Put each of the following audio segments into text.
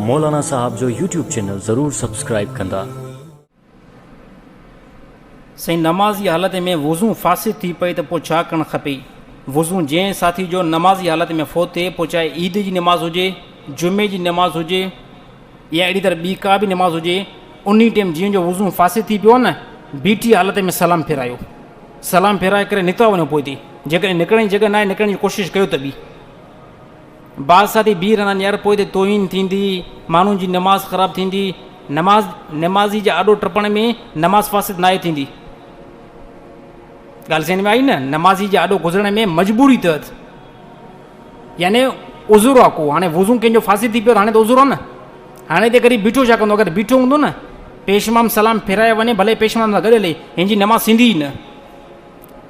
मौलाना साहब जो YouTube channel ज़रूर subscribe कंदा। सही नमाज़ी हालत में वज़ू फासिद थी पई तो पोइ छा करणु खपे। वज़ू जंहिं साथी जो नमाज़ी हालत में फ़ौत थिए, पोइ चाहे ईद जी नमाज़ हुजे, जुमे जी नमाज़ हुजे या अहिड़ी तरह ॿी का बि नमाज़ हुजे, उन टाइम जीअं जो वज़ू फासिद थी पियो न, बीठी हालत में सलाम फेरायो, सलाम फेराए करे निकिता वञो। पोइ थी जेकॾहिं निकिरण जी जॻह न आहे, निकिरण जी कोशिशि कयो त बि बाल साथी बीह रहंदा यार, पोइ त तोहीन थींदी, माण्हुनि जी नमाज़ ख़राबु थींदी। नमाज़ी जे आॾो टपण में नमाज़ फासिद नाहे थींदी। ॻाल्हि सम्झ में आई न? नमाज़ी जे आॾो गुज़रण में मजबूरी अथसि, यानी उज़ुर आहे को। हाणे वज़ू कंहिंजो फासिद थी पियो त हाणे त उज़ुर आहे न। हाणे त ग़रीब बीठो छा कंदो? अगरि बीठो हूंदो न, पेशमाम सलाम फेराए वञे, भले पेशमाम सां गॾु हले, हिन जी नमाज़ थींदी ई न।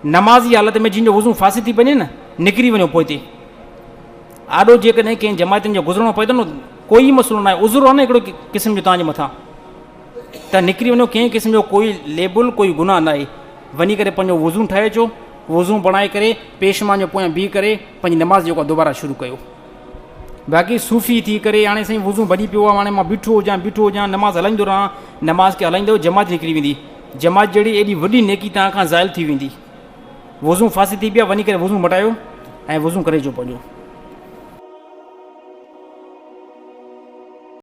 नमाज़ी हालत में जंहिंजो वज़ू फासिद थी वञे न, निकिरी वञो। पोइ हिते आॾो जेकॾहिं कंहिं जमायतुनि जो गुज़रणो पए थो न, कोई मसइलो न आहे, उज़ुर आहे न हिकिड़ो क़िस्म जो तव्हांजे मथां, त निकिरी वञो। कंहिं क़िस्म जो कोई लेबुल, कोई गुनाह न आहे। वञी करे पंहिंजो वज़ू ठाहे अचो, वज़ू बणाए करे पेशमा जो पोयां बीह करे पंहिंजी नमाज़ जेको आहे दुबारा शुरू कयो। बाक़ी सूफ़ी थी करे हाणे साईं वज़ू भॼी पियो आहे, हाणे मां बीठो हुजां नमाज़ हलाईंदो रहां, नमाज़ खे हलाईंदो जमात निकिरी वेंदी। जमात जहिड़ी एॾी वॾी नेकी तव्हां खां ज़ाइल थी वेंदी। वज़ू फासिद थी पिया, वञी करे वज़ू मटायो ऐं वज़ू करे अचो पंहिंजो।